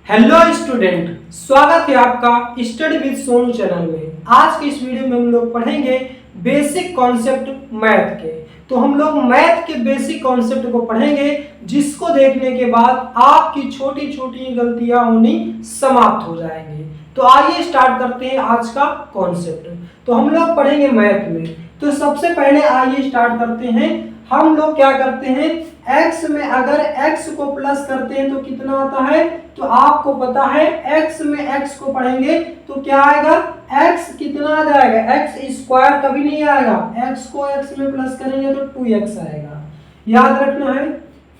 Hello student, स्वागत है आपका स्टडी विद सोनू चैनल में। आज की इस वीडियो में हम लोग पढ़ेंगे बेसिक कॉन्सेप्ट मैथ के। तो हम लोग मैथ के बेसिक कॉन्सेप्ट को पढ़ेंगे, जिसको देखने के बाद आपकी छोटी छोटी गलतियां होनी समाप्त हो जाएंगी। तो आइए स्टार्ट करते हैं आज का कॉन्सेप्ट। तो हम लोग पढ़ेंगे मैथ में। तो सबसे पहले आइए स्टार्ट करते हैं। हम लोग क्या करते हैं, x में अगर x को प्लस करते हैं तो कितना आता है, तो आपको पता है x में x को पढ़ेंगे तो क्या आएगा, x कितना आ जाएगा, x स्क्वायर कभी नहीं आएगा। x को x में प्लस करेंगे तो 2x आएगा, याद रखना है।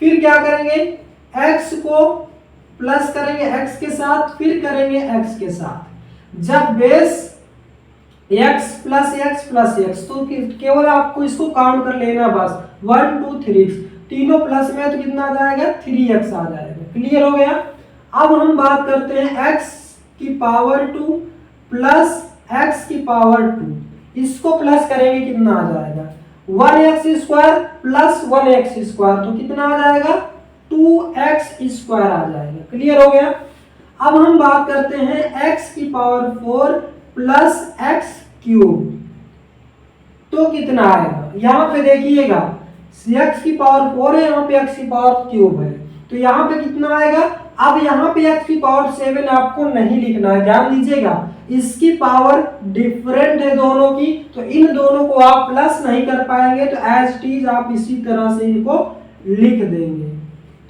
फिर क्या करेंगे, x को प्लस करेंगे x के साथ, फिर करेंगे x के साथ। जब बेस x प्लस x तो केवल आपको इसको काउंट कर लेना बस, 1 2 3 तीनों प्लस में तो कितना आ जाएगा, 3x आ जाएगा। क्लियर हो गया। अब हम बात करते हैं x की पावर 2 प्लस x की पावर 2, इसको प्लस करेंगे कितना आ जाएगा, 1x square plus 1x square तो कितना आ जाएगा, 2x स्क्वायर आ जाएगा। क्लियर हो गया। अब हम बात करते हैं x की पावर 4 प्लस x क्यूब, तो कितना आएगा, यहाँ पे देखिएगा x की पावर 4 है, यहाँ पे x की पावर क्यूब है, तो यहाँ पे कितना आएगा। अब यहाँ पे x की पावर 7 आपको नहीं लिखना है, ध्यान दीजिएगा, इसकी पावर डिफरेंट है दोनों की, तो इन दोनों को आप प्लस नहीं कर पाएंगे, तो एज इट इज आप इसी तरह से इनको लिख देंगे।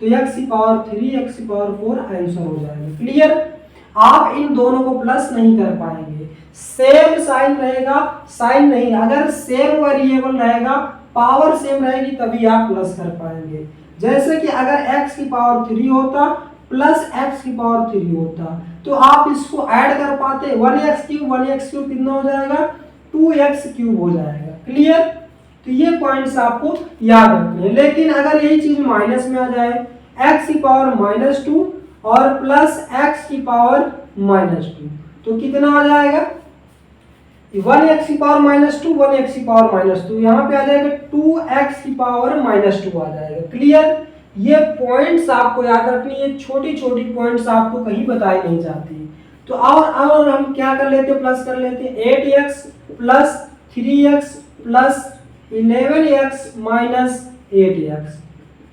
तो x की पावर 3 x की पावर 4 आंसर हो जाएगा। क्लियर। आप इन दोनों को प्लस नहीं कर पाएंगे, सेम साइन रहेगा, साइन नहीं, अगर सेम वेरिएबल रहेगा, पावर सेम रहेगी तभी आप प्लस कर पाएंगे। जैसे कि अगर x की पावर 3 होता प्लस x की पावर 3 होता तो आप इसको ऐड कर पाते, 1x क्यूब कितना हो जाएगा, 2x क्यूब हो जाएगा। क्लियर। तो ये पॉइंट्स आपको याद रखने हैं। लेकिन अगर यही चीज माइनस में आ जाए, x की पावर -2 और प्लस x की पावर -2 तो कितना आ जाएगा, 1x की पावर -2 1x की पावर -2, यहाँ पे आ जाएगा 2x की पावर -2 आ जाएगा। क्लियर। ये पॉइंट्स आपको याद रखनी है, छोटी छोटी पॉइंट्स आपको कहीं बताई नहीं जाती। तो और हम क्या कर लेते हैं, प्लस कर लेते हैं, 8x plus 3x plus 11x minus 8x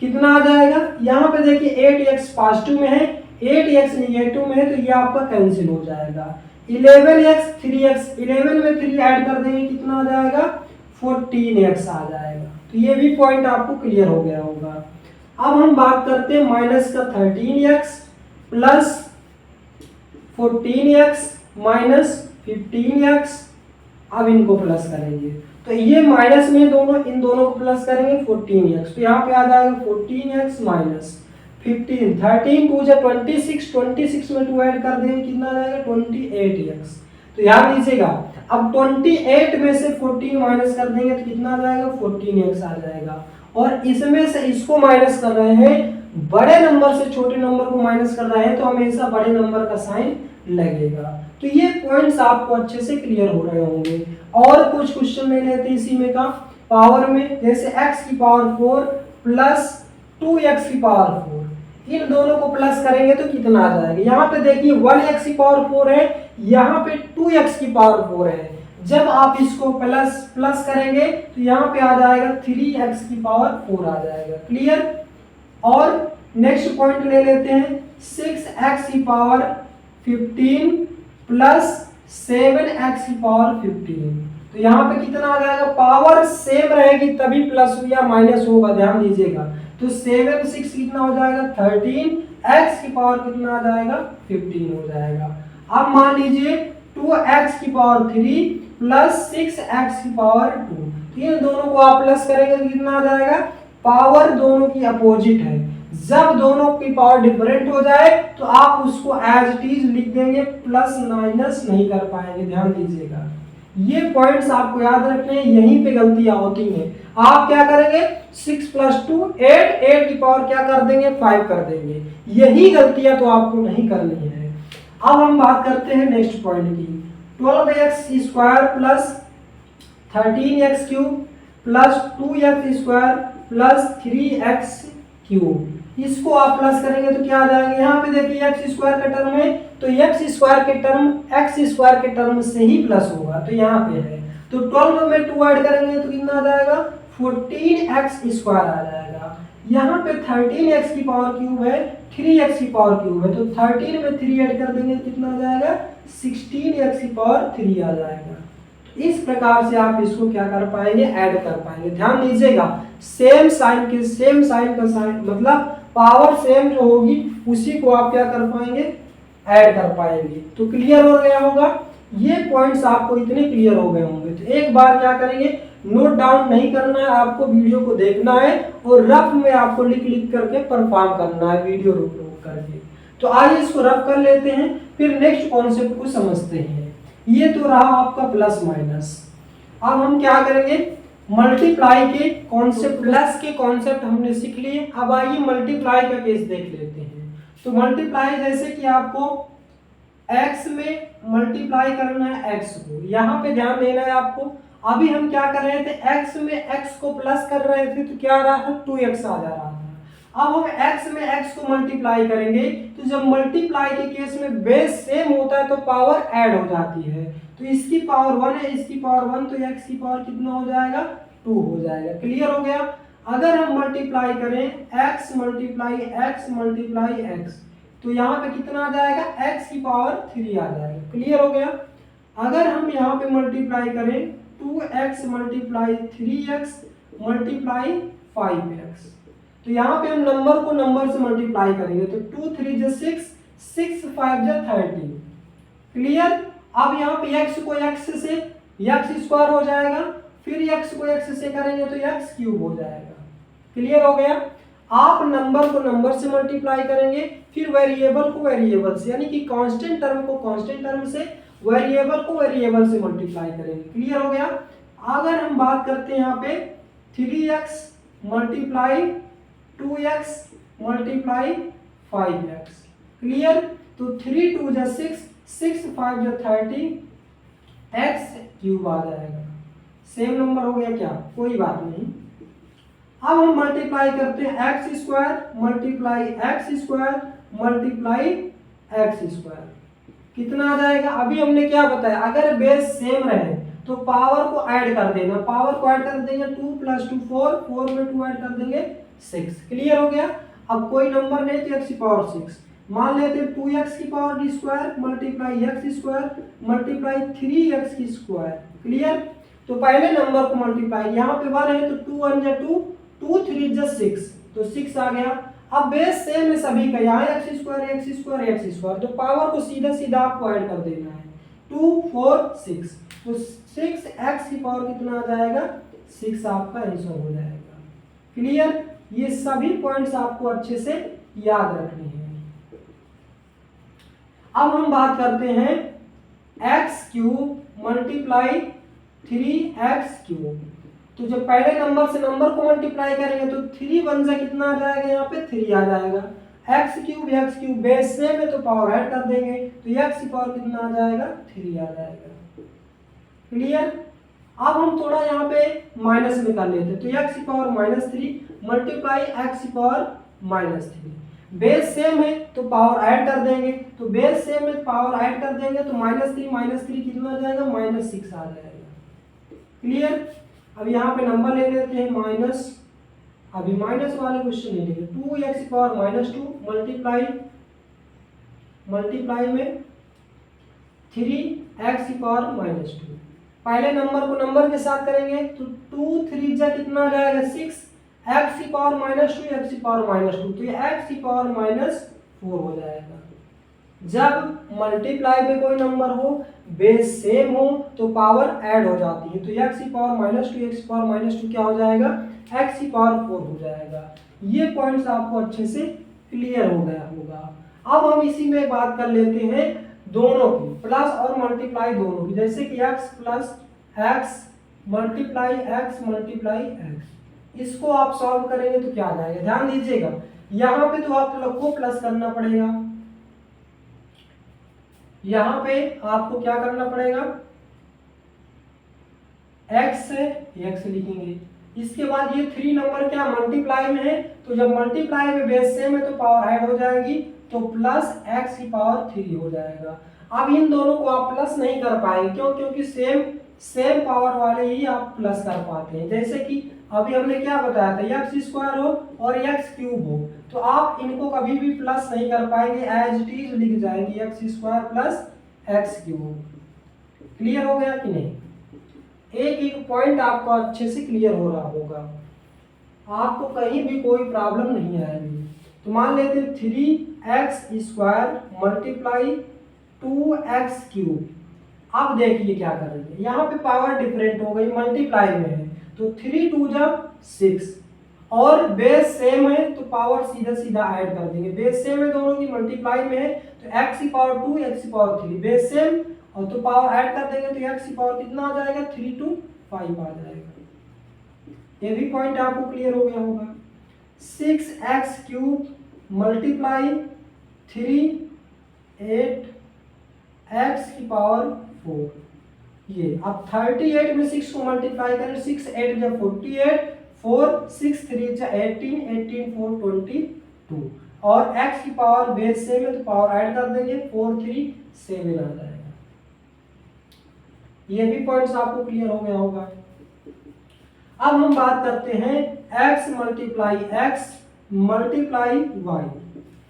कितना आ जाएगा। यहाँ पे देखिए 8x पॉजिटिव में है, 8x नेगेटिव में है, तो ये आपका कैंसिल हो जाएगा। 11x 3x, 11 में 3 ऐड कर देंगे कितना आ जाएगा, 14x आ जाएगा। तो ये भी पॉइंट आपको क्लियर हो गया होगा। अब हम बात करते हैं माइनस का, 13x plus 14x minus 15x। अब इनको प्लस करेंगे तो ये माइनस में दोनों, इन दोनों को प्लस करेंगे 14x, तो यहाँ पे आ जाएगा 14x माइनस 15, 13 2 जा 26, 26 में 2 ऐड कर देंगे कितना आ जाएगा, 28x। तो याद दीजिएगा, अब 28 में से 14 माइनस कर देंगे तो कितना आ जाएगा, 14x आ जाएगा। और इसमें से इसको माइनस कर रहे हैं, बड़े नंबर से छोटे नंबर को माइनस कर रहे हैं, तो हमेशा बड़े नंबर का साइन लगेगा। तो ये पॉइंट्स आपको अच्छे से क्लियर हो रहे होंगे। और कुछ क्वेश्चन ले लेते हैं इसी में का, पावर में, जैसे x की पावर 4 प्लस 2x की पावर 4, इन दोनों को प्लस करेंगे तो कितना आ जाएगा। यहाँ पे देखिए 1x की पावर 4 है, यहाँ पे 2x की पावर 4 है, जब आप इसको प्लस करेंगे तो यहाँ पे आ जाएगा 3x की पावर 4 आ जाएगा। क्लियर। और नेक्स्ट पॉइंट ले लेते हैं, 6x की पावर 15 प्लस 7x की पावर 15, तो यहाँ पे कितना आ जाएगा, पावर सेम रहेगी तभी प्लस या माइनस होगा, ध्यान दीजिएगा। तो 7 6 कितना हो जाएगा, 13, x की पावर कितना आ जाएगा, 15 हो जाएगा। अब मान लीजिए 2x की पावर 3 प्लस 6x की पावर 2, इन दोनों को आप प्लस करेंगे तो कितना आ जाएगा, पावर दोनों की अपोजिट है, जब दोनों की पावर डिफरेंट हो जाए तो आप उसको एज इट इज लिख देंगे, प्लस माइनस नहीं कर पाएंगे, ध्यान दीजिएगा। ये पॉइंट्स आपको याद रखने हैं, यहीं पे गलतियां होती हैं। आप क्या करेंगे, 6 प्लस 2 8, 8 की पावर क्या कर देंगे, 5 कर देंगे, यही गलतियां तो आपको नहीं करनी है। अब हम बात करते हैं नेक्स्ट पॉइंट की, 12x square plus 13x cube plus 2x square plus 3x cube, इसको आप प्लस करेंगे तो क्या आ जाएगा, यहाँ पे देखिए एक्स स्क्वायर का टर्म है तो एक्स स्क्वायर के टर्म एक्स स्क्वायर के टर्म से ही प्लस होगा, तो यहाँ पे है तो 12 में 2 ऐड करेंगे तो कितना आ जाएगा 14x स्क्वायर आ जाएगा। यहाँ पे 13x की पावर क्यूब है, 3x की पावर क्यूब है तो 13 में 3 ऐड कर देंगे तो कितना आ जाएगा 16x की पावर 3 आ जाएगा। इस प्रकार से आप इसको क्या कर पाएंगे, ऐड कर पाएंगे। ध्यान दीजिएगा सेम साइन का साइन मतलब पावर सेम जो होगी उसी को आप क्या कर पाएंगे, ऐड कर पाएंगे। तो क्लियर हो गया होगा, ये पॉइंट्स आपको इतने क्लियर हो गए होंगे। तो एक बार क्या करेंगे, नोट डाउन नहीं करना है आपको, वीडियो को देखना है और रफ में आपको लिख लिख करके परफॉर्म करना है वीडियो रोक रोक करके। तो आइए इसको रफ कर लेते हैं, फिर नेक्स्ट कॉन्सेप्ट को समझते हैं। ये तो रहा आपका प्लस माइनस। अब हम क्या करेंगे, मल्टीप्लाई के कॉन्सेप्ट, प्लस के कॉन्सेप्ट हमने सीख लिए। अब आइए मल्टीप्लाई का केस देख लेते हैं। तो मल्टीप्लाई जैसे कि आपको x में मल्टीप्लाई करना है x को, यहाँ पे ध्यान देना है आपको। अभी हम क्या कर रहे थे, x में x को प्लस कर रहे थे तो क्या आ रहा था 2x आ जा रहा था। अब हम x में x को मल्टीप्लाई करेंगे तो जब मल्टीप्लाई के केस में बेस सेम होता है तो पावर ऐड हो जाती है। तो इसकी पावर 1 है, इसकी पावर 1 तो x की पावर कितना हो जाएगा 2 हो जाएगा। क्लियर हो गया। अगर हम मल्टीप्लाई करें x मल्टीप्लाई x तो यहाँ पे कितना आ जाएगा x की पावर 3 आ जाएगा। क्लियर हो गया। अगर हम यहाँ पे मल्टीप्लाई करें 2x multiply 3x multiply 5x तो यहाँ पे हम नंबर को नंबर से मल्टीप्लाई करेंगे तो 2 3 जा 6, 6 5 जा 13। क्लियर। अब यहाँ पे x को x से x स्क्वायर हो जाएगा, फिर x को x से करेंगे तो x क्यूब हो जाएगा। क्लियर हो गया। आप नंबर को नंबर से मल्टीप्लाई करेंगे, फिर वेरिएबल को वेरिएबल से, यानी कि कांस्टेंट टर्म को कांस्टेंट टर्म से, वेरिएबल को वेरिएबल से मल्टीप्लाई करेंगे। क्लियर हो गया। अगर हम बात करते हैं यहाँ पे 3x multiply 2x multiply 5x। Clear. तो 3 2 जा 6, 6 5 जा 30, x क्यूब आ जाएगा। सेम नंबर हो गया क्या, कोई बात नहीं। अब हम मल्टीप्लाई करते हैं x square multiply x square multiply x square, कितना आ जाएगा। अभी हमने क्या बताया, अगर बेस सेम रहे तो पावर को ऐड कर देना, पावर को ऐड कर देंगे 2 + 2 4, 4 में 2 ऐड कर देंगे 6। क्लियर हो गया। अब कोई नंबर नहीं तो x की पावर 6 मान लेते हैं 2x की power d square multiply x square multiply 3x की स्क्वायर। क्लियर। तो पहले नंबर को मल्टीप्लाई, यहाँ पे 1 है तो 2 1 जा 2, 2 3 जा 6 तो 6 आ गया। अब बेस सेम है सभी का, यहाँ x स्क्वायर तो पावर को सीधा सीधा आपको ऐड कर देना है 2 4 6 तो 6x की पावर कितना आ जाएगा 6 आपका आंसर हो जाएगा। क्लियर। ये सभी पॉइंट्स आपको अच्छे से याद रखने हैं। अब हम बात करते हैं x cube multiply 3x cube. तो जब पहले नंबर से नंबर को मल्टीप्लाई करेंगे तो 3 1 जा कितना आ जाएगा, यहाँ पे 3 आ जाएगा। x क्यूब बेस सेम है तो पावर ऐड कर देंगे तो x की पावर कितना आ जाएगा 3 आ जाएगा। क्लियर। अब हम थोड़ा यहाँ पे माइनस में कर लेते हैं तो x की पावर -3 मल्टीप्लाई x की पावर -3। बेस सेम है तो पावर ऐड कर देंगे, तो बेस सेम है पावर ऐड कर देंगे तो -3 कितना आ जाएगा -6 आ जाएगा। क्लियर। अब यहाँ पे नंबर ले लेते हैं माइनस, अभी माइनस वाले क्वेश्चन नहीं लेंगे। 2x की पावर -2 मल्टीप्लाई में 3x की पावर -2। पहले नंबर को नंबर के साथ करेंगे तो 2 3 जा कितना आ जाएगा 6, x की पावर -2 x की पावर -2 तो ये x की पावर -4 हो जाएगा। जब मल्टीप्लाई में कोई नंबर हो बेस सेम हो तो पावर ऐड हो जाती है तो x की पावर -2 x की पावर -2 क्या हो जाएगा x की पावर 4 हो जाएगा। ये पॉइंट्स आपको अच्छे से क्लियर हो गया होगा। अब हम इसी में बात कर लेते हैं दोनों की, प्लस और मल्टीप्लाई दोनों की, जैसे कि x plus x multiply x, इसको आप सॉल्व करेंगे तो क्या आ जाएगा। ध्यान दीजिएगा यहाँ पे तो आप लोग को प्लस करना पड़ेगा, यहाँ पे आपको क्या करना पड़ेगा x से x लिखेंगे, इसके बाद ये 3 नंबर क्या मल्टीप्लाई में है, तो जब मल्टीप्लाई में बेस सेम है तो पावर ऐड हो जाएगी, तो प्लस x की पावर 3 हो जाएगा। अब इन दोनों को आप प्लस नहीं कर पाएंगे, क्यों? क्योंकि सेम पावर वाले ही आप प्लस कर पाते हैं। जैसे कि अभी हमने क्या बताया था, एक्स स्क्वायर हो और एक्स क्यूब हो, तो आप इनको कभी भी प्लस नहीं कर पाएंगे, एज इट इज लिख जाएंगे x square plus x cube. Clear हो गया कि नहीं? एक एक पॉइंट आपको अच्छे से क्लियर हो रहा होगा, आपको कहीं भी कोई प्रॉब्लम नहीं आएगी। तो मान लेते हैं 3x square multiply 2x cube. अब देखिए क्या करेंगे, यहाँ पे पावर डिफरेंट हो गई, मल्टीप्लाई में है तो 3 2 जा 6 और बेस सेम है तो पावर सीधा सीधा ऐड कर देंगे। बेस सेम है दोनों की, मल्टीप्लाई में है तो x की पावर 2 x की पावर 3, बेस सेम और तो पावर ऐड कर देंगे तो x की पावर कितना आ जाएगा 3 2 5 आ जाएगा। ये भी पॉइंट आपको क्लियर हो गया होगा। 6x क्यूब मल्टीप्लाई 3 8 x की पावर 4, ये अब 38 में 6 को मल्टीप्लाई करें, 6 8 जा 48, 4 6 3 जा 18, 18 4 22 और x की पावर बेस सेम है तो पावर ऐड कर देंगे, 4 3 7 आ जाएगा। ये भी पॉइंट्स आपको क्लियर हो गया होगा। अब हम बात करते हैं x multiply x multiply y।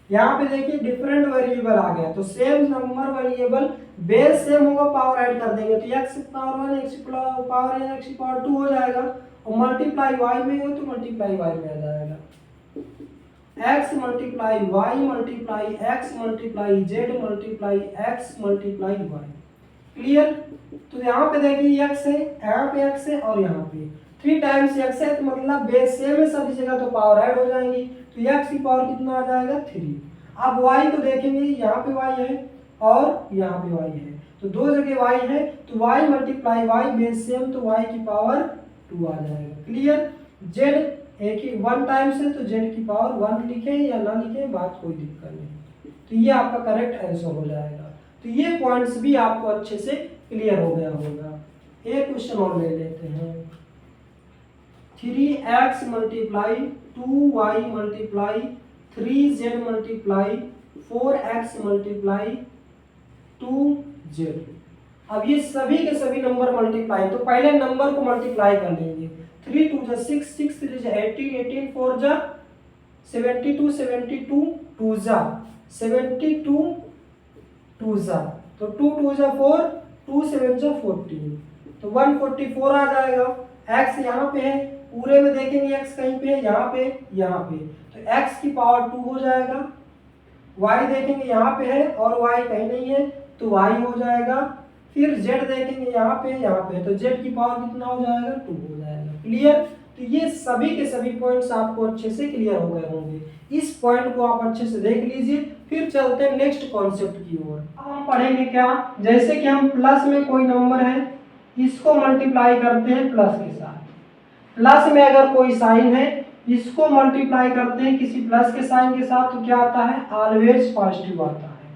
यहाँ पे देखिए डिफरेंट वेरिएबल आ गया, तो same number variable base same होगा, पावर ऐड कर देंगे तो x power 1 x power n x power 2 हो जाएगा और मल्टीप्लाई y में हो तो मल्टीप्लाई y में आ जाएगा। x multiply y multiply x multiply z multiply x multiply y। Clear? तो यहाँ पे देखिए x है, यहाँ पे x है और यहाँ पे 3 टाइम्स x है, तो मतलब बेस सेम है सभी जगह तो पावर ऐड हो जाएंगी, तो x की पावर कितना आ जाएगा 3। अब y को देखेंगे, यहाँ पे y है और यहाँ पे y है, तो दो जगह y है तो y multiply y base same तो y की पावर 2 आ जाएगा। क्लियर? z एक ही 1 टाइम्स है तो z की पावर 1 लिखे या ना लिखे बात कोई दिक्कत नहीं, तो ये आपका करेक्ट आंसर हो जाएगा। तो ये पॉइंट्स भी आपको अच्छे से क्लियर हो गया होगा। एक क्वेश्चन और ले लेते हैं, 3x multiply 2y multiply 3z multiply 4x multiply 2z। अब ये सभी के सभी नंबर मल्टीप्लाई, तो पहले नंबर को मल्टीप्लाई कर लेंगे, 3 2 जा 6 6 3 जा 18 18 4 जा 72 72 2 जा 72 2 जा, तो 2 2 जा 4 2 7 जा 14, तो 144 आ जाएगा। x यहाँ पे है, पूरे में देखेंगे x कहीं पे है, यहाँ पे तो x की पावर 2 हो जाएगा। y देखेंगे यहाँ पे है और y कहीं नहीं है तो y हो जाएगा। फिर z देखेंगे यहाँ पे तो z की पावर कितना हो जाएगा 2 हो जाएगा। क्लियर? तो ये सभी के सभी पॉइंट्स आपको अच्छे से क्लियर हो गए होंगे। इस पॉइंट को आप अच्छे से देख लीजिए, फिर चलते हैं नेक्स्ट कॉन्सेप्ट की ओर। अब हम पढ़ेंगे क्या, जैसे कि हम प्लस में कोई नंबर है इसको मल्टीप्लाई करते हैं प्लस के साथ, प्लस में अगर कोई साइन है इसको मल्टीप्लाई करते हैं किसी प्लस के साइन के साथ तो क्या आता है, ऑलवेज पॉजिटिव आता है।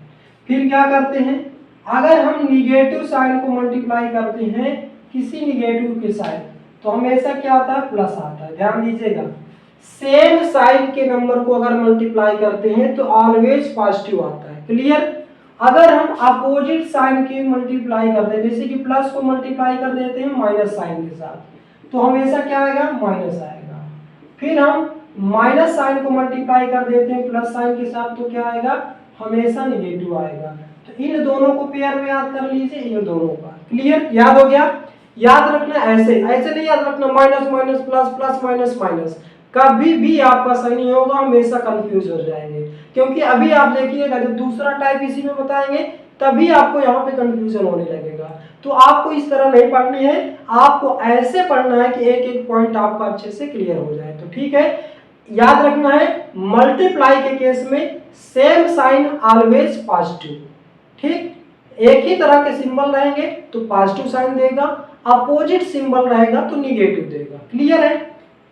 फिर क्या करते हैं, अगर हम निगेटिव साइन को मल्टीप्लाई करते हैं किसी निगेटिव के साथ तो हमेशा क्या आता है, प्लस आता है। ध्यान दीजिएगा, सेम साइन के नंबर को अगर मल्टीप्लाई करते हैं तो ऑलवेज पॉजिटिव आता है। क्लियर? अगर हम अपोजिट साइन की मल्टीप्लाई करते हैं, जैसे कि प्लस को मल्टीप्लाई कर देते हैं माइनस साइन के साथ तो हमेशा क्या आएगा, माइनस आएगा। फिर हम माइनस साइन को मल्टीप्लाई कर देते हैं प्लस साइन के साथ तो क्या आएगा, हमेशा निगेटिव आएगा। तो इन दोनों को पेयर में याद कर लीजिए, इन दोनों का। क्लियर? याद हो गया? याद रखना ऐसे नहीं याद रखना minus minus plus plus minus minus, कभी भी आपका सही नहीं होगा, हमेशा कंफ्यूज हो जाएंगे। क्योंकि अभी आप देखिएगा जब दूसरा टाइप इसी में बताएंगे तभी आपको यहाँ पे कंफ्यूजन होने लगेगा। तो आपको इस तरह नहीं पढ़नी है, आपको ऐसे पढ़ना है कि एक एक पॉइंट आपका अच्छे से क्लियर हो जाए। तो ठीक है, याद रखना है मल्टीप्लाई के केस में सेम साइन ऑलवेज पॉजिटिव। ठीक, एक ही तरह के सिंबल रहेंगे तो पॉजिटिव साइन देगा, अपोजिट सिंबल रहेगा तो निगेटिव देगा। क्लियर है?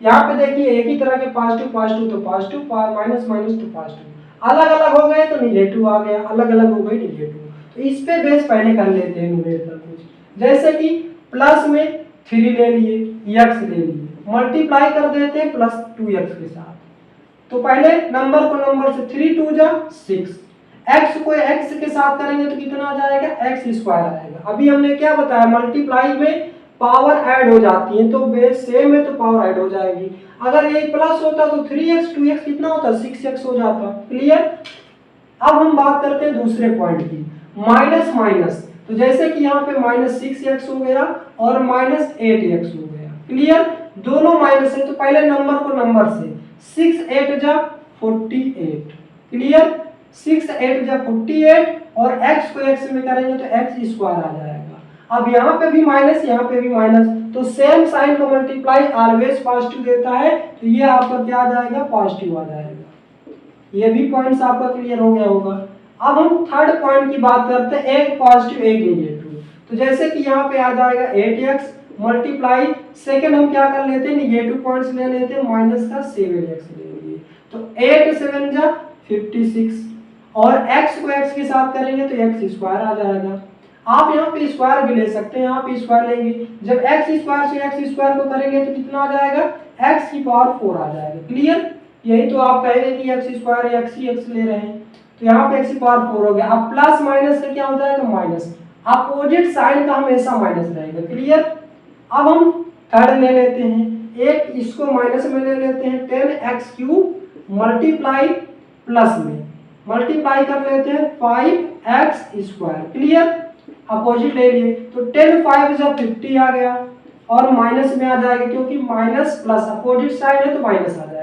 यहाँ पे देखिए एक ही तरह के पॉजिटिव पॉजिटिव तो पॉजिटिव, माइनस माइनस तो पॉजिटिव, अलग अलग हो गए तो निगेटिव आ गया, अलग अलग हो गए निगेटिव। तो इस पे बेस पहले कर लेते हैं न्यूमेरिकल कुछ, जैसे कि प्लस में 3 ले लिए, x ले लिए, मल्टीप्लाई कर देते हैं प्लस 2x के साथ। तो पहले नंबर को नंबर से 3 2 जा 6, x को x के साथ करेंगे तो कितना आ जाएगा, x स्क्वायर आएगा। अभी हमने क्या बताया, मल्टीप्लाई में पावर ऐड हो जाती है, तो बेस सेम है तो पावर ऐड हो जाएगी। अगर ये प्लस होता तो 3x 2x कितना होता, 6x हो जाता। क्लियर। अब हम बात करते हैं दूसरे पॉइंट की, माइनस माइनस। तो जैसे कि यहाँ पे -6x हो गया और -8x हो गया। क्लियर। दोनों माइनस है तो पहले नंबर को नंबर से 6 8 जा 48। क्लियर। 6 8 जा 48 और x को x में करेंगे तो x स्क्वायर आ जाएगा। अब यहाँ पे भी माइनस, यहाँ पे भी माइनस, तो सेम साइन का मल्टीप्लाई ऑलवेज पॉजिटिव देता है, तो ये आपका क्या आ जाएगा, पॉजिटिव आ जाएगा। ये भी पॉइंट्स आपका क्लियर हो गया होगा। अब हम थर्ड पॉइंट की बात करते हैं, एक पॉजिटिव एक नेगेटिव। तो जैसे कि यहाँ पे आ जाएगा 8x मल्टीप्लाई, सेकेंड हम क्या कर लेते हैं, निगेटिव पॉइंट्स ले लेते हैं, माइनस का 7x लेंगे, तो 8 7 जा 56 और x को x के साथ करेंगे तो x स्क्वायर आ जाएगा। आप यहाँ पे स्क्वायर भी ले सकते हैं, यहाँ पे स्क्वायर लेंगे, जब x स्क्वायर से x स्क्वायर को करेंगे तो कितना आ जाएगा, x की पावर 4 आ जाएगा। क्लियर। यही तो आप कहेंगे कि x स्क्वायर है, x ही x ले रहे हैं, तो यहाँ पे x की पावर 4 हो गया। अब प्लस माइनस का क्या हो जाएगा, माइनस, अपोजिट साइन का हमेशा माइनस रहेगा। क्लियर। अब हम थर्ड ले लेते हैं, एक इसको माइनस में ले लेते हैं, 10x³ मल्टीप्लाई प्लस में मल्टीप्लाई कर लेते हैं 5x²। क्लियर। अपोजिट ले लिए तो 10 5 जब 50 आ गया और माइनस में आ जाएगा, क्योंकि माइनस प्लस अपोजिट साइड है तो माइनस आ जाएगा।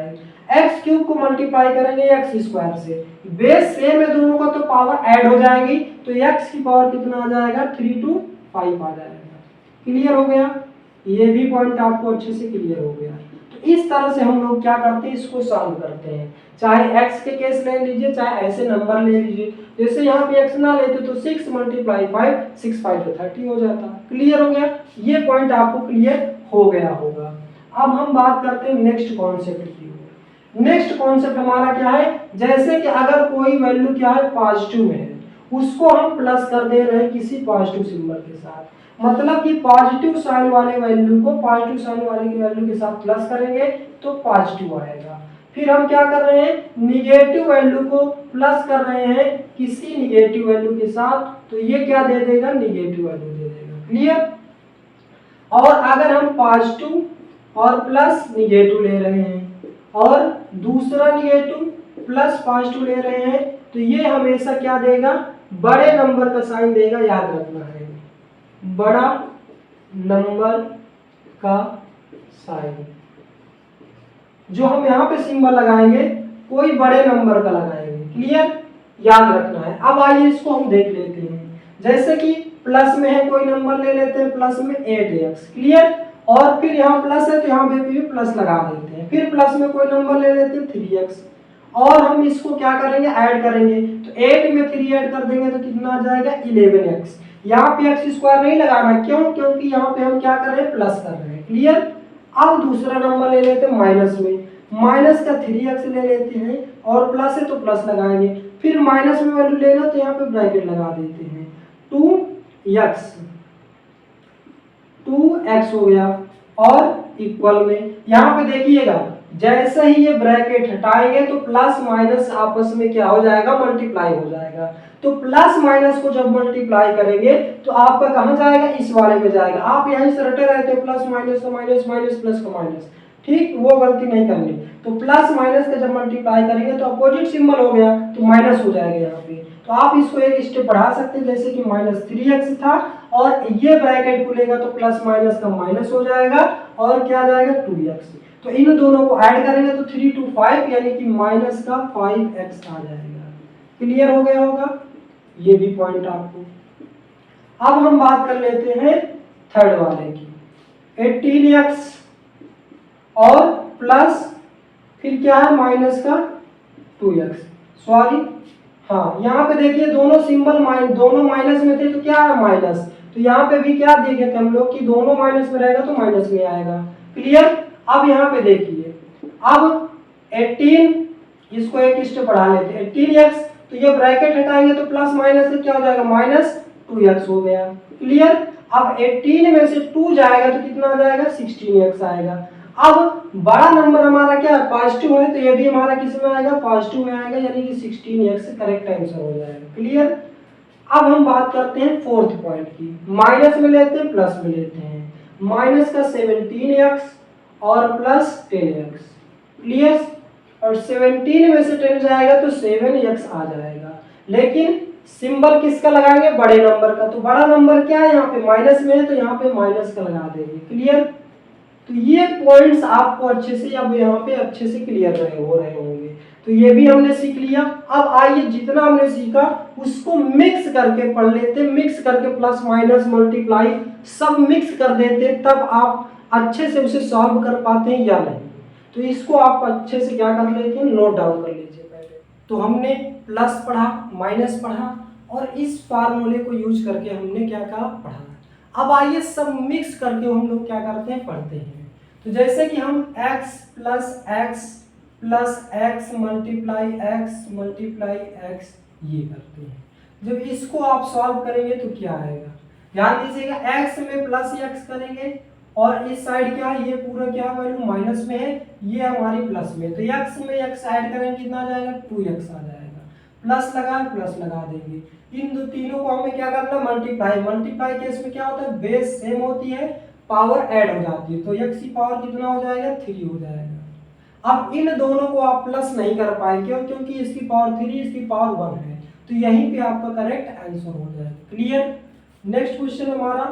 x³ को मल्टीप्लाई करेंगे x² से, बेस सेम है दोनों का तो पावर ऐड हो जाएगी, तो x की पावर कितना आ जाएगा, 3 to 5 आ जाएगा। क्लियर हो गया। ये भी पॉइंट आपको अच्छे से क्लियर हो गया। तो इस तरह से हम लोग क्या करते हैं, इसको सॉल्व करते हैं, चाहे x के केस ले लीजिए चाहे ऐसे नंबर ले लीजिए। जैसे यहाँ पे x ना लेते तो 6 × 5 6 5 तो 30 हो जाता। क्लियर हो गया। ये पॉइंट आपको क्लियर हो गया होगा। अब हम बात करते हैं नेक्स्ट कॉन्सेप्ट की। नेक्स्ट कॉन्सेप्ट हमारा क्या है, जैसे कि अगर कोई वैल्यू क्या है, पॉजिटिव में है, उसको हम प्लस कर दे रहे हैं किसी पॉजिटिव सिंबल के साथ, मतलब कि पॉजिटिव साइन वाले वैल्यू को पॉजिटिव साइन वाले की वैल्यू के साथ प्लस करेंगे तो पॉजिटिव आएगा। फिर हम क्या कर रहे हैं, निगेटिव वैल्यू को प्लस कर रहे हैं किसी निगेटिव वैल्यू के साथ, तो ये क्या दे देगा, निगेटिव वैल्यू दे देगा। क्लियर। और अगर हम पॉजिटिव और प्लस निगेटिव ले रहे हैं और दूसरा निगेटिव प्लस पॉजिटिव ले रहे हैं, तो ये हमेशा क्या देगा, बड़े नंबर का साइन देगा। याद रखना है, बड़ा नंबर का साइन जो हम यहाँ पे सिंबल लगाएंगे कोई बड़े नंबर का लगाएंगे। क्लियर। याद रखना है। अब आइए इसको हम देख लेते हैं, जैसे कि प्लस में है कोई नंबर ले लेते हैं, प्लस में 8x। क्लियर। और फिर यहाँ प्लस है तो यहाँ पे भी प्लस लगा देते हैं, फिर प्लस में कोई नंबर ले लेते हैं 3x और हम इसको क्या करेंगे, ऐड करेंगे, तो 8 में 3 ऐड कर देंगे तो कितना आ जाएगा, 11x। यहाँ पे x² नहीं लगाना, क्यों, क्योंकि यहाँ पे हम क्या कर रहे हैं, प्लस कर रहे हैं। क्लियर। अब दूसरा नंबर ले लेते हैं माइनस में, माइनस का 3x ले लेते हैं और प्लस है तो प्लस लगाएंगे, फिर माइनस में वैल्यू लेना तो यहाँ पे ब्रैकेट लगा देते हैं, 2x हो गया और इक्वल में यहाँ पे देखिएगा जैसे ही ये ब्रैकेट हटाएंगे तो प्लस माइनस आपस में क्या हो जाएगा, मल्टीप्लाई हो जाएगा। तो प्लस माइनस को जब मल्टीप्लाई करेंगे तो आपका कहाँ जाएगा, इस वाले में जाएगा। आप यहीं से रटे रहते हो, प्लस माइनस का माइनस, माइनस प्लस का माइनस, ठीक, वो गलती नहीं करनी। तो प्लस माइनस का जब मल्टीप्लाई करेंगे तो अपोजिट सिंबल हो गया तो माइनस हो जाएगा यहाँ पे। तो आप इसको एक स्टेप बढ़ा सकते हैं, जैसे कि -3x था और ये ब्रैकेट खुलेगा तो प्लस माइनस का माइनस हो जाएगा और क्या जाएगा, 2x। तो इन दोनों को ऐड करेंगे तो 3 to 5 यानी कि माइनस का 5x आ जाएगा। क्लियर हो गया होगा ये भी पॉइंट आपको। अब हम बात कर लेते हैं थर्ड वाले की, 18x और प्लस फिर क्या है, माइनस का 2x। सॉरी, हाँ, यहाँ पे देखिए दोनों सिंबल दोनों माइनस में थे तो क्या है, माइनस, तो यहाँ पे भी क्या देखे थे हम लोग कि दोनों माइनस में रहेगा तो माइनस में आएगा। क्लियर। अब यहाँ पे देखिए, अब 18 इसको एक स्टेप बढ़ा लेते हैं, 18x, तो ये ब्रैकेट हटाएंगे तो प्लस माइनस से क्या हो जाएगा, -2x हो गया। क्लियर। अब 18 में से 2 जाएगा तो कितना आ जाएगा, 16x आएगा। अब बड़ा नंबर हमारा क्या है, पॉजिटिव है, तो ये भी हमारा किस में आएगा, पॉजिटिव में आएगा, यानी कि 16x करेक्ट आंसर हो जाएगा। क्लियर। अब हम बात करते हैं फोर्थ पॉइंट की, माइनस में लेते हैं प्लस में लेते हैं, माइनस का 17x और प्लस 10x। क्लियर। और 17 में से 10 जाएगा तो 7x आ जाएगा, लेकिन सिंबल किसका लगाएंगे, बड़े नंबर का। तो बड़ा नंबर क्या है, यहाँ पे माइनस में है, तो यहाँ पे माइनस का लगा देंगे। क्लियर। तो ये पॉइंट्स आपको अच्छे से अब यहाँ पे अच्छे से क्लियर हो रहे होंगे। तो ये भी हमने सीख लिया। अब आइए जितना हमने सीखा उसको मिक्स करके पढ़ लेते, मिक्स करके प्लस माइनस मल्टीप्लाई सब मिक्स कर देते, तब आप अच्छे से उसे सॉल्व कर पाते हैं या नहीं। तो इसको आप अच्छे से क्या कर लेते हैं, नोट डाउन कर लीजिए पहले। तो हमने प्लस पढ़ा, माइनस पढ़ा, और इस फार्मूले को यूज करके हमने क्या कहा, पढ़ा। अब आइए सब मिक्स करके हम लोग क्या करते हैं, पढ़ते हैं। तो जैसे कि हम x plus x multiply x ये करते हैं। जब इसको आप सॉल्व करेंगे तो क्या आएगा, ध्यान दीजिएगा, x में प्लस x करेंगे और इस साइड क्या है, ये पूरा क्या वैल्यू माइनस में है, ये हमारी प्लस में, तो x में x ऐड करेंगे कितना आ जाएगा, 2x आ जाएगा। प्लस लगा देंगे। इन दो तीनों को हमें क्या करना, मल्टीप्लाई केस में क्या होता है, बेस सेम होती है, पावर ऐड हो जाती है, तो x की पावर कितना हो जाएगा, 3 हो जाएगा। अब इन दोनों को आप प्लस नहीं कर पाए, क्यों, क्योंकि इसकी पावर 3 इसकी पावर 1 है, तो यहीं पे आपका करेक्ट आंसर हो जाएगा। क्लियर। नेक्स्ट क्वेश्चन हमारा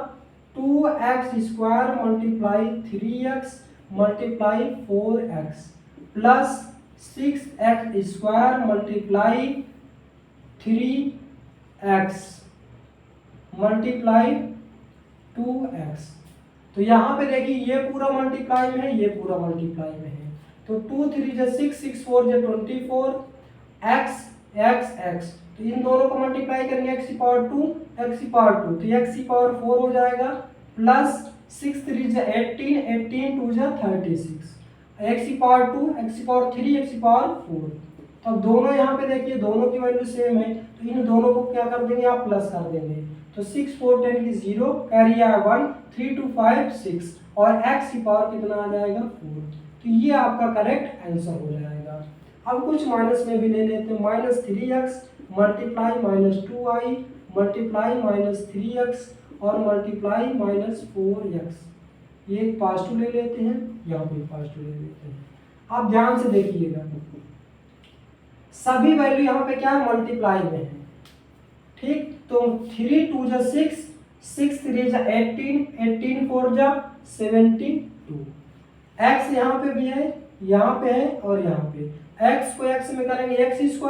2x² multiply 3x multiply 4x plus 6x² multiply 3x multiply 2x। तो यहाँ पे देखिए ये पूरा मल्टीप्लाई में है, ये पूरा मल्टीप्लाई में है, तो 2 3 जा 6 6 4 जा 24 x, तो इन दोनों को मल्टीप्लाई करेंगे x की पावर 2 तो x की पावर 4 हो जाएगा, प्लस 6 3 जा 18 18 2 जा 36, x की पावर 2 x की पावर 3 x की पावर 4। तो अब दोनों यहाँ पे देखिए दोनों की वैल्यू सेम है, तो इन दोनों को क्या कर देंगे, आप प्लस कर देंगे, तो 6 4 10 की 0 कैरी आया 1 3 2 5 6 और x की पावर कितना आ जाएगा, 4। तो ये आपका करेक्ट आंसर हो जाएगा। अब कुछ माइनस में भी ले लेते हैं, minus 3x multiply minus 2y multiply minus 3x और मल्टीप्लाई माइनस 4x। ये एक पॉजिटिव ले लेते हैं, यहाँ पे पॉजिटिव ले लेते हैं। आप ध्यान से देखिएगा, सभी वैल्यू यहाँ पे क्या है, मल्टीप्लाई में है। ठीक, तो 3 2 जा 6 6 3 जा 18 18 4 जा 72। x यहाँ पे भी है, यहाँ पे है और यहाँ पे, x को x में करेंगे x² को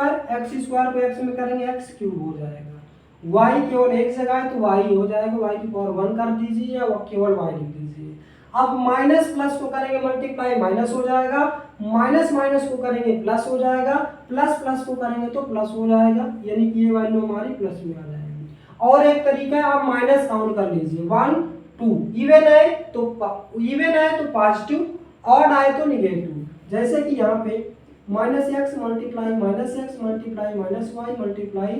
x में करेंगे x³ हो जाएगा। y केवल एक जगह है तो y हो जाएगा, y की पावर 1 कर दीजिए या केवल y लिख दीजिए। अब माइनस प्लस को करेंगे मल्टीप्लाई, माइनस हो जाएगा, माइनस माइनस को करेंगे प्लस हो जाएगा, प्लस प्लस को करेंगे तो प्लस हो जाएगा, यानी कि ये वैल्यू हमारी प्लस में आ जाएगी। और एक तरीका है, आप माइनस काउंट कर लीजिए, 1 2, इवन है तो पॉजिटिव, ऑड आए तो निगेटिव। जैसे कि यहाँ पे minus x multiply minus y multiply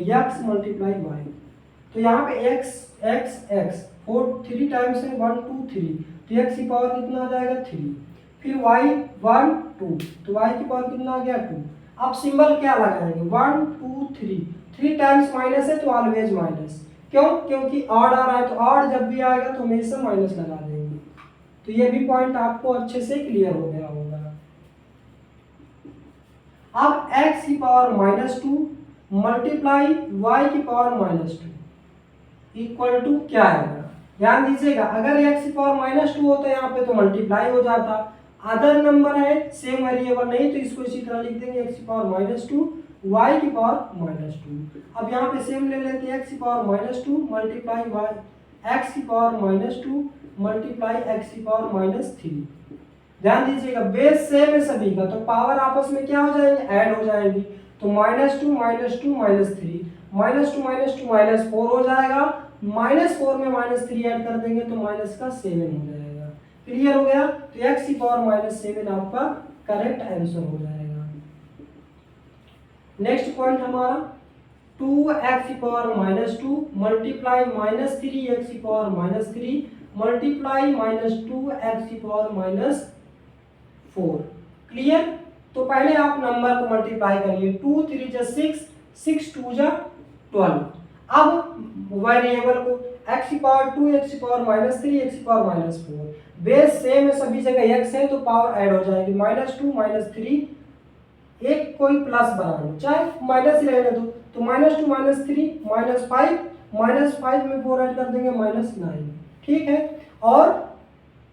x multiply y, तो यहाँ पे x 3 टाइम्स है, 1 2 3, तो x की पावर कितना आ जाएगा, 3, फिर y 1 2, तो y की पावर कितना आ गया, 2। अब सिंबल क्या लगाएंगे, 1 2 3 टाइम्स माइनस है तो ऑलवेज माइनस, क्यों, क्योंकि ऑड आ रहा है, तो ऑड जब भी आएगा तो हमेशा माइनस लगा देंगे। तो ये भी पॉइंट आपको अच्छे से क्लियर हो गया होगा। अब x की पावर -2 मल्टीप्लाई y की पावर -2 इक्वल टू क्या आएगा, ध्यान दीजिएगा, अगर x की पावर -2 होता यहाँ पे तो मल्टीप्लाई हो जाता, अदर नंबर है सेम वेरिएबल नहीं, तो इसको इसी तरह लिख देंगे x की पावर -2 y की पावर -2। अब यहाँ पे सेम ले लेते हैं, x की पावर -2 मल्टीप्लाई y x की पावर -2 मल्टीप्लाई x की पावर -3। ध्यान दीजिएगा बेस सेम है सभी का, तो पावर आपस में क्या हो जाएंगे, ऐड हो जाएंगी, तो -2 -2 -3 -2 -4 हो जाएगा, -4 में -3 ऐड कर देंगे तो -7 हो जाएगा। क्लियर हो गया, तो x की पावर -7 आपका करेक्ट आंसर हो जाएगा। नेक्स्ट पॉइंट हमारा 2x की पावर -2 मल्टीप्लाई -3x की पावर -3 मल्टीप्लाई -2x⁻⁻4। क्लियर। तो पहले आप नंबर को मल्टीप्लाई करिए, 2 3 जा 6, 6 2 जा 12। अब वेरिएबल को x⁻2 x⁻−3 x⁻−4, base same है, सभी जगह x है तो पावर ऐड हो जाएगी, -2 -3, एक कोई प्लस बना लो, चाहे माइनस ही रहने दो, तो -2 -3 -5 में 4 ऐड कर देंगे -9। ठीक है। और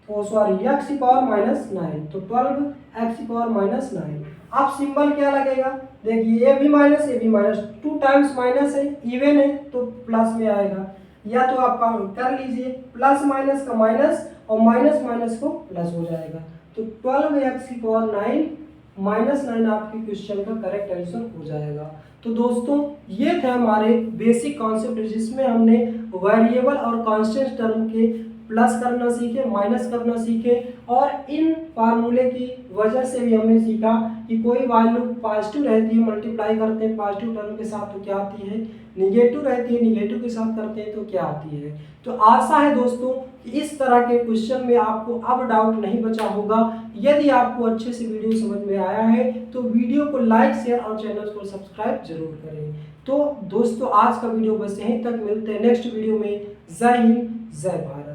x⁻−9, तो 12 x⁻−9। अब सिंबल क्या लगेगा, देखिए ये भी माइनस, ये भी माइनस, 2 टाइम्स माइनस है, इवन है तो प्लस में आएगा, या तो आप कर लीजिए प्लस माइनस का माइनस और माइनस माइनस को प्लस हो जाएगा, तो 12x⁻9 आपके क्वेश्चन का करेक्ट आंसर हो जाएगा। तो दोस्तों ये थे हमारे बेसिक कॉन्सेप्ट, जिसमें हमने वेरिएबल और कांस्टेंट टर्म के प्लस करना सीखे, माइनस करना सीखे, और इन फार्मूले की वजह से भी हमने सीखा कि कोई वैल्यू पॉजिटिव रहती है मल्टीप्लाई करते हैं पॉजिटिव टर्म के साथ तो क्या आती है, निगेटिव रहती है निगेटिव के साथ करते हैं तो क्या आती है। तो आशा है दोस्तों कि इस तरह के क्वेश्चन में आपको अब डाउट नहीं बचा होगा। यदि आपको अच्छे से वीडियो समझ में आया है तो वीडियो को लाइक शेयर और चैनल को सब्सक्राइब जरूर करें। तो दोस्तों आज का वीडियो बस यहीं तक, मिलते हैं नेक्स्ट वीडियो में। जय हिंद जय भारत।